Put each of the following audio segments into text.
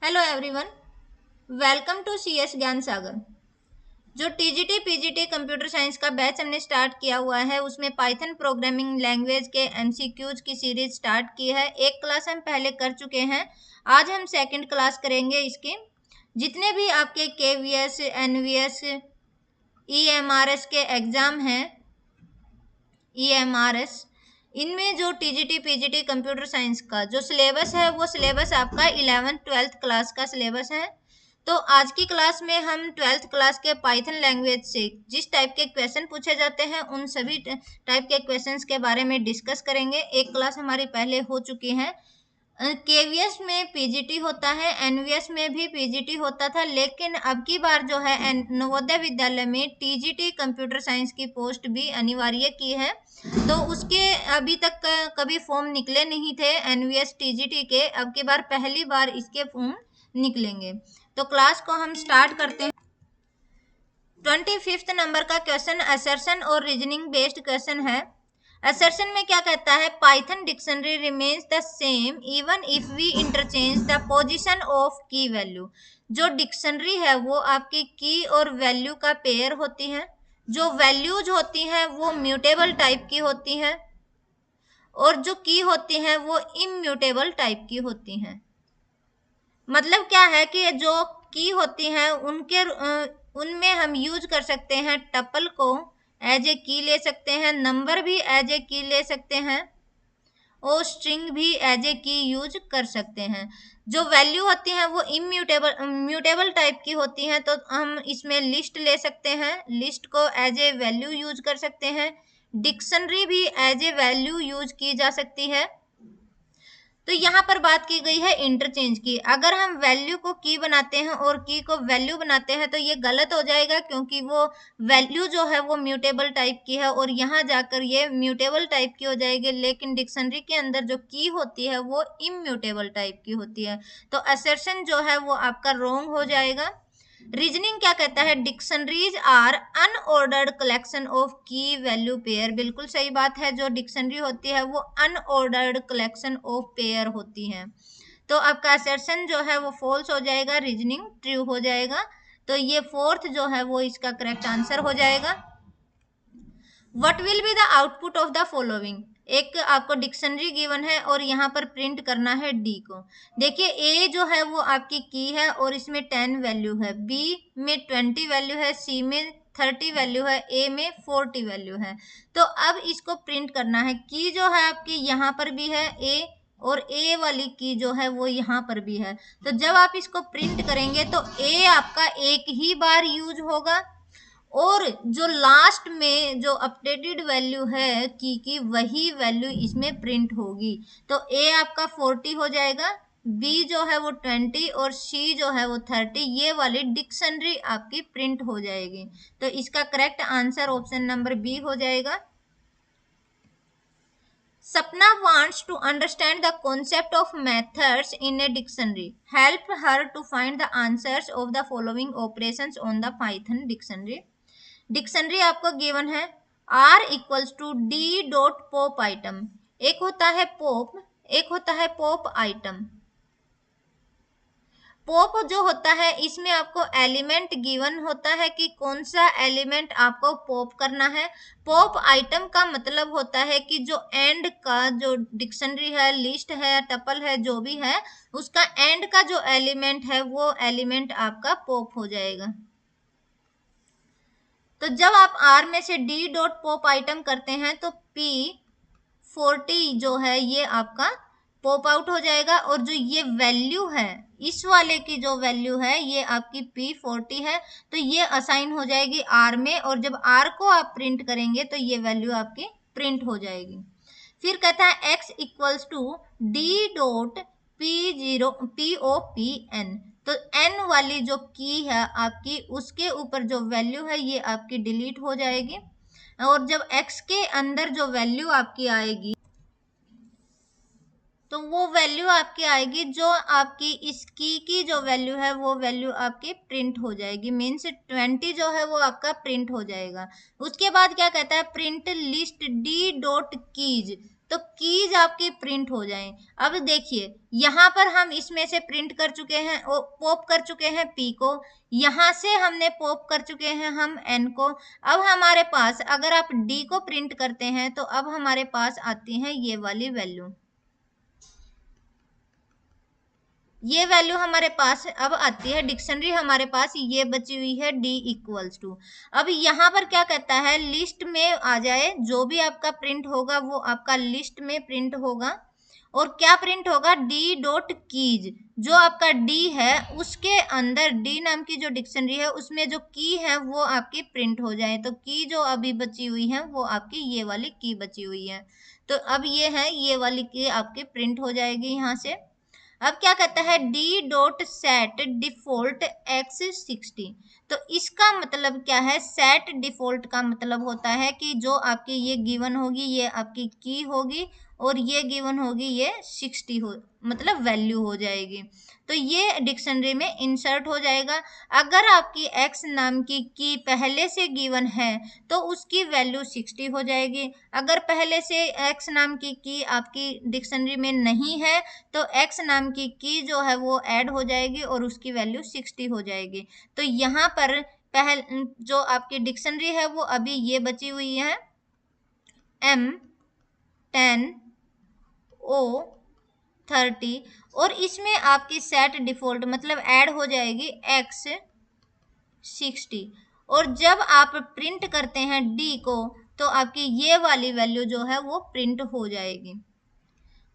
Hello everyone, welcome to CS Gyan Sagar. जो TGT PGT computer science का batch हमने start किया हुआ है उसमें पाइथन प्रोग्रामिंग लैंग्वेज के एमसीक्यूज की सीरीज स्टार्ट की है। एक क्लास हम पहले कर चुके हैं, आज हम सेकंड क्लास करेंगे। इसकी जितने भी आपके केवीएस एनवीएस ईएमआरएस के एग्जाम हैं, ईएमआरएस, इनमें जो टीजीटी पीजीटी कंप्यूटर साइंस का जो सिलेबस है वो सिलेबस आपका 11th-12th क्लास का सिलेबस है। तो आज की क्लास में हम 12th क्लास के पाइथन लैंग्वेज से जिस टाइप के क्वेश्चन पूछे जाते हैं उन सभी टाइप के क्वेश्चंस के बारे में डिस्कस करेंगे। एक क्लास हमारी पहले हो चुकी है। केवीएस में पीजीटी होता है, एनवीएस में भी पीजीटी होता था, लेकिन अब की बार जो है नवोदय विद्यालय में टीजीटी कंप्यूटर साइंस की पोस्ट भी अनिवार्य की है। तो उसके अभी तक कभी फॉर्म निकले नहीं थे एनवीएस टीजीटी के, अब की बार पहली बार इसके फॉर्म निकलेंगे। तो क्लास को हम स्टार्ट करते हैं। 25th नंबर का क्वेश्चन असर्शन और रीजनिंग बेस्ड क्वेश्चन है। असर्शन में क्या कहता है, Python dictionary remains the same even if we interchange the position of key value. जो डिक्शनरी है वो आपकी की और वैल्यू का पेयर होती है। जो वैल्यूज होती हैं वो म्यूटेबल टाइप की होती हैं और जो की होती हैं वो इम्यूटेबल टाइप की होती हैं। मतलब क्या है कि जो की होती हैं उनमें हम यूज कर सकते हैं टपल को एज ए की ले सकते हैं, नंबर भी एज ए की ले सकते हैं और स्ट्रिंग भी एज ए की यूज कर सकते हैं। जो वैल्यू होती हैं वो म्यूटेबल टाइप की होती हैं, तो हम इसमें लिस्ट ले सकते हैं, लिस्ट को एज ए वैल्यू यूज कर सकते हैं। डिक्शनरी भी एज ए वैल्यू यूज की जा सकती है। तो यहाँ पर बात की गई है इंटरचेंज की। अगर हम वैल्यू को की बनाते हैं और की को वैल्यू बनाते हैं तो ये गलत हो जाएगा, क्योंकि वो वैल्यू जो है वो म्यूटेबल टाइप की है और यहाँ जाकर ये म्यूटेबल टाइप की हो जाएगी। लेकिन डिक्शनरी के अंदर जो की होती है वो इम्यूटेबल टाइप की होती है, तो असर्शन जो है वो आपका रॉन्ग हो जाएगा। रीजनिंग क्या कहता है, dictionaries are unordered collection of key value pair. बिल्कुल सही बात है, जो डिक्शनरी होती है वो अनऑर्डर्ड कलेक्शन ऑफ पेयर होती है। तो आपका असर्शन जो है वो फॉल्स हो जाएगा, रीजनिंग ट्रू हो जाएगा। तो ये फोर्थ जो है वो इसका करेक्ट आंसर हो जाएगा। What will be the output of the following. एक आपको डिक्शनरी गिवन है और यहाँ पर प्रिंट करना है डी को। देखिए ए जो है वो आपकी की है और इसमें 10 वैल्यू है, बी में 20 वैल्यू है, सी में 30 वैल्यू है, ए में 40 वैल्यू है। तो अब इसको प्रिंट करना है। की जो है आपकी यहाँ पर भी है ए, और ए वाली की जो है वो यहाँ पर भी है। तो जब आप इसको प्रिंट करेंगे तो ए आपका एक ही बार यूज होगा और जो लास्ट में जो अपडेटेड वैल्यू है की वही वैल्यू इसमें प्रिंट होगी। तो ए आपका 40 हो जाएगा, बी जो है वो 20 और सी जो है वो 30। ये वाली डिक्शनरी आपकी प्रिंट हो जाएगी। तो इसका correct answer option number B हो जाएगा। Sapna wants to understand the concept of methods in a dictionary. Help her to find the answers of the following operations on the Python dictionary. Dictionary आपको given है r equals to d dot pop item. एक होता है pop, एक होता है pop item. Pop जो होता है इसमें आपको एलिमेंट गिवन होता है कि कौन सा एलिमेंट आपको पॉप करना है। पॉप आइटम का मतलब होता है कि जो एंड का जो डिक्शनरी है, लिस्ट है, टपल है, जो भी है, उसका एंड का जो एलिमेंट है वो एलिमेंट आपका पॉप हो जाएगा। तो जब आप आर में से डी डॉट पॉप आइटम करते हैं तो पी 40 जो है ये आपका पॉप आउट हो जाएगा और जो ये वैल्यू है इस वाले की जो वैल्यू है ये आपकी P40 है, तो ये असाइन हो जाएगी R में और जब R को आप प्रिंट करेंगे तो ये वैल्यू आपकी प्रिंट हो जाएगी। फिर कहता है x equals to d dot POPN। तो n वाली जो की है आपकी उसके ऊपर जो वैल्यू है ये आपकी डिलीट हो जाएगी और जब x के अंदर जो वैल्यू आपकी आएगी तो वो वैल्यू आपकी आएगी जो आपकी इस की जो वैल्यू है वो वैल्यू आपकी प्रिंट हो जाएगी। मीन्स 20 जो है वो आपका प्रिंट हो जाएगा। उसके बाद क्या कहता है, print list D dot keys. तो कीज आपकी प्रिंट हो जाए। अब देखिए यहाँ पर हम इसमें से प्रिंट कर चुके हैं, पॉप कर चुके हैं पी को, यहाँ से हमने पॉप कर चुके हैं हम एन को। अब हमारे पास अगर आप डी को प्रिंट करते हैं तो अब हमारे पास आती है ये वाली वैल्यू, ये वैल्यू हमारे पास अब आती है, डिक्शनरी हमारे पास ये बची हुई है d इक्वल्स टू। अब यहाँ पर क्या कहता है, लिस्ट में आ जाए, जो भी आपका प्रिंट होगा वो आपका लिस्ट में प्रिंट होगा। और क्या प्रिंट होगा, d डॉट कीज, जो आपका d है उसके अंदर d नाम की जो डिक्शनरी है उसमें जो की है वो आपकी प्रिंट हो जाए। तो की जो अभी बची हुई है वो आपकी ये वाली की बची हुई है। तो अब ये है, ये वाली की आपकी प्रिंट हो जाएगी यहाँ से। अब क्या कहता है, D dot set default x 60। तो इसका मतलब क्या है, सेट डिफॉल्ट का मतलब होता है कि जो आपकी ये गिवन होगी ये आपकी की होगी और ये गिवन होगी ये 60 हो, मतलब वैल्यू हो जाएगी। तो ये डिक्शनरी में इंसर्ट हो जाएगा। अगर आपकी एक्स नाम की पहले से गिवन है तो उसकी वैल्यू 60 हो जाएगी। अगर पहले से एक्स नाम की आपकी डिक्शनरी में नहीं है तो एक्स नाम की जो है वो ऐड हो जाएगी और उसकी वैल्यू 60 हो जाएगी। तो यहाँ पर जो आपकी डिक्शनरी है वो अभी ये बची हुई है M10 O30, और इसमें आपकी सेट डिफॉल्ट मतलब ऐड हो जाएगी X60। और जब आप प्रिंट करते हैं D को तो आपकी ये वाली वैल्यू जो है वो प्रिंट हो जाएगी।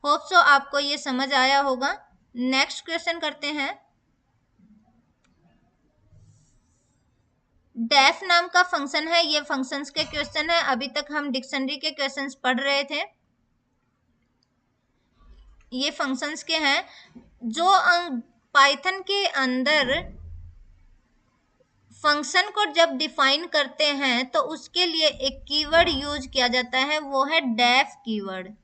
होप सो आपको ये समझ आया होगा। नेक्स्ट क्वेश्चन करते हैं। डेफ नाम का फंक्शन है, ये फंक्शंस के क्वेश्चन है। अभी तक हम डिक्शनरी के क्वेश्चंस पढ़ रहे थे, ये फंक्शंस के हैं। जो पाइथन के अंदर फंक्शन को जब डिफाइन करते हैं तो उसके लिए एक कीवर्ड यूज किया जाता है, वो है डेफ कीवर्ड।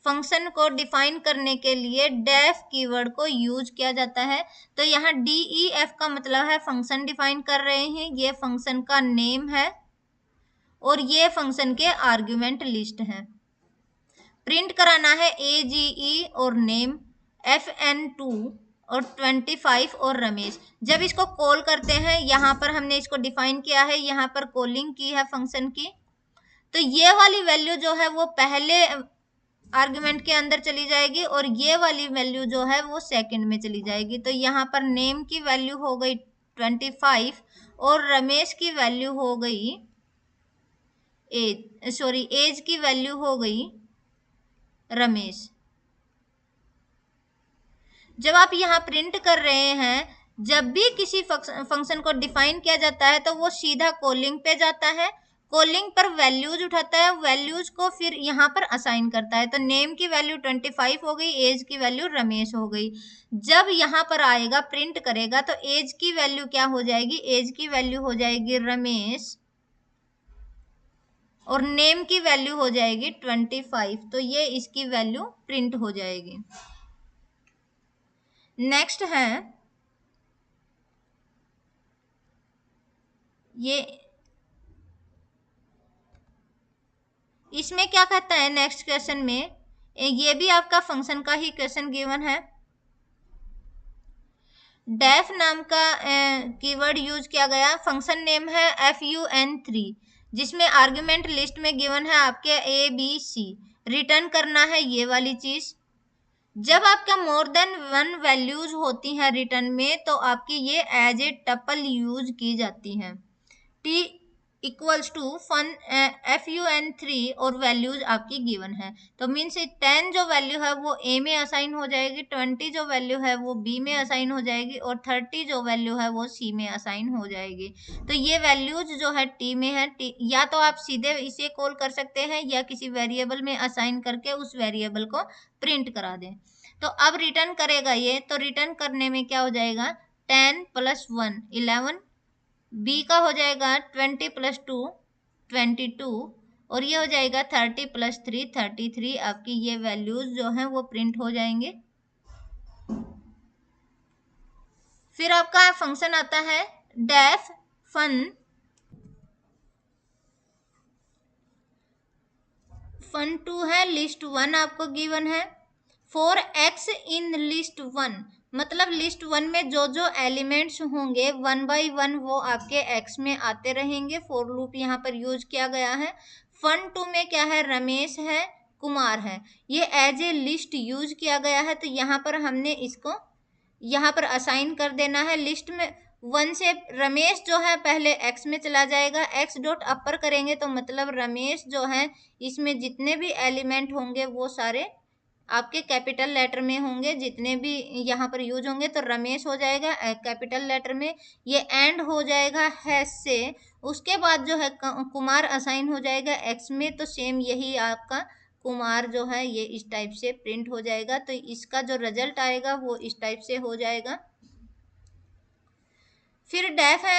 फंक्शन को डिफाइन करने के लिए डेफ कीवर्ड को यूज किया जाता है। तो यहाँ DEF का मतलब है फंक्शन डिफाइन कर रहे हैं, ये फंक्शन का नेम है और ये फंक्शन के आर्गुमेंट लिस्ट है। प्रिंट कराना है AGE और नेम, FN2 और 25 और रमेश। जब इसको कॉल करते हैं, यहाँ पर हमने इसको डिफाइन किया है, यहाँ पर कॉलिंग की है फंक्शन की, तो ये वाली वैल्यू जो है वो पहले आर्गुमेंट के अंदर चली जाएगी और ये वाली वैल्यू जो है वो सेकंड में चली जाएगी। तो यहाँ पर नेम की वैल्यू हो गई 25 और रमेश की वैल्यू हो गई एज की वैल्यू हो गई रमेश। जब आप यहाँ प्रिंट कर रहे हैं, जब भी किसी फंक्शन को डिफाइन किया जाता है तो वो सीधा कॉलिंग पे जाता है, कॉलिंग पर वैल्यूज उठाता है, वैल्यूज को फिर यहाँ पर असाइन करता है। तो नेम की वैल्यू 25 हो गई, एज की वैल्यू रमेश हो गई। जब यहाँ पर आएगा प्रिंट करेगा तो एज की वैल्यू क्या हो जाएगी, एज की वैल्यू हो जाएगी रमेश और नेम की वैल्यू हो जाएगी 25। तो ये इसकी वैल्यू प्रिंट हो जाएगी। नेक्स्ट है ये, इसमें क्या कहता है नेक्स्ट क्वेश्चन में, ये भी आपका फंक्शन का ही क्वेश्चन गिवन है। डेफ नाम का कीवर्ड यूज किया गया, फंक्शन नेम है FUN3, जिसमें आर्गुमेंट लिस्ट में गिवन है आपके ABC। रिटर्न करना है ये वाली चीज। जब आपका मोर देन 1 वैल्यूज होती हैं रिटर्न में तो आपकी ये एज ए टपल यूज की जाती हैं। T इक्वल्स टू FUN3 और वैल्यूज आपकी गिवन है। तो मीन्स 10 जो वैल्यू है वो A में असाइन हो जाएगी, 20 जो वैल्यू है वो B में असाइन हो जाएगी और 30 जो वैल्यू है वो C में असाइन हो जाएगी। तो ये वैल्यूज जो है T में है, या तो आप सीधे इसे कॉल कर सकते हैं या किसी वेरिएबल में असाइन करके उस वेरिएबल को प्रिंट करा दें। तो अब रिटर्न करेगा ये, तो रिटर्न करने में क्या हो जाएगा, 10 + 1 11, B का हो जाएगा 20 + 2 22 और ये हो जाएगा 30 + 3 33। आपकी ये वैल्यूज जो हैं वो प्रिंट हो जाएंगे। फिर आपका फंक्शन आता है डेफ फन 2 है, लिस्ट 1 आपको गिवन है। फॉर एक्स इन लिस्ट 1, मतलब लिस्ट 1 में जो जो एलिमेंट्स होंगे 1 बाई 1 वो आपके एक्स में आते रहेंगे। फॉर लूप यहाँ पर यूज किया गया है। फन 2 में क्या है, रमेश है, कुमार है, ये एज ए लिस्ट यूज किया गया है। तो यहाँ पर हमने इसको यहाँ पर असाइन कर देना है। लिस्ट में 1 से रमेश जो है पहले एक्स में चला जाएगा, एक्स डॉट अपर करेंगे तो मतलब रमेश जो है इसमें जितने भी एलिमेंट होंगे वो सारे आपके कैपिटल लेटर में होंगे, जितने भी यहाँ पर यूज होंगे तो रमेश हो जाएगा कैपिटल लेटर में। ये एंड हो जाएगा हैश से, उसके बाद जो है कुमार असाइन हो जाएगा एक्स में। तो सेम यही आपका कुमार जो है ये इस टाइप से प्रिंट हो जाएगा। तो इसका जो रिजल्ट आएगा वो इस टाइप से हो जाएगा। फिर डेफ है